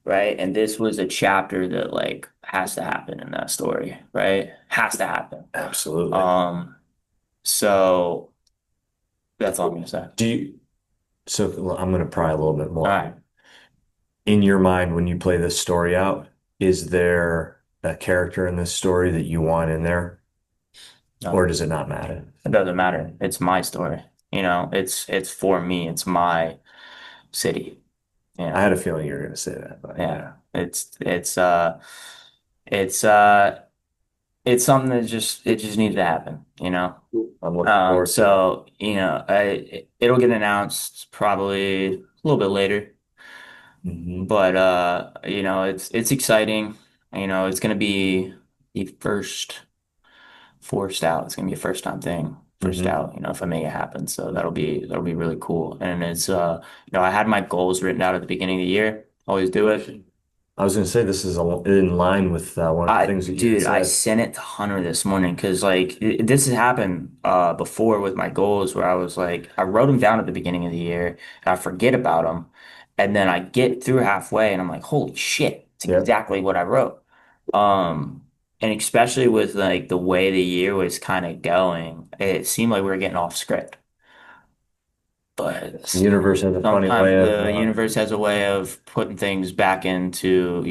right? And this was a chapter that like has to happen in that story, right? Has to happen. Absolutely. Um, so that's all I'm gonna say. Do you, so well, I'm going to pry a little bit All more. right. In your mind, when you play this story out, is there a character in this story that you want in there, or No, does it not matter? it doesn't matter. It's my story. It's for me. It's my city. I had Yeah. a feeling you were going to say that, but Yeah. yeah. It's it's something that just needed to happen. I'm looking forward to it. So, it'll get announced probably a little bit later, Hmm. but it's exciting. It's gonna be the first forced out. It's gonna be a first time thing, first Hmm. out, if I make it happen. So that'll be really cool. And I had my goals written out at the beginning of the year. Always do it. I was going to say this is in line with one of the things that you had Dude, I said. sent it to Hunter this morning because like this has happened before with my goals where I was like I wrote them down at the beginning of the year and I forget about them and then I get through halfway and I'm like holy shit, it's Yep. exactly what I wrote. And especially with like the way the year was kind of going, it seemed like we were getting off script. But The universe has a funny sometimes way of, the universe has a way of putting things back into,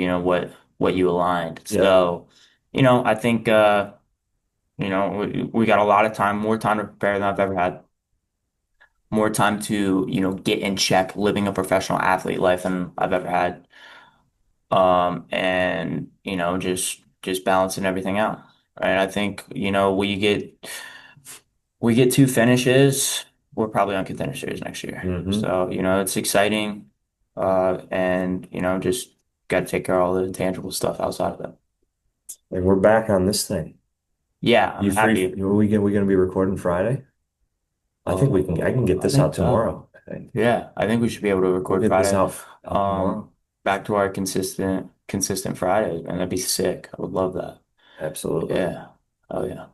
what you aligned. yep. So, I think we got a lot of time, more time to prepare than I've ever had. More time to, get in check, living a professional athlete life than I've ever had. And, just balancing everything out. And I think, we get two finishes, we're probably on Contender Series next year. Hmm. So, it's exciting. And, just got to take care of all the tangible stuff outside of it. And we're back on this thing. Yeah, You I'm free? happy. We gonna be recording Friday? I think we can. I can get I this think out so. tomorrow. I think Yeah, I think we should be able to we'll record get this Friday. out Um, tomorrow. back to our consistent Fridays, man. That'd be sick. I would love that. Absolutely. Yeah. Oh yeah.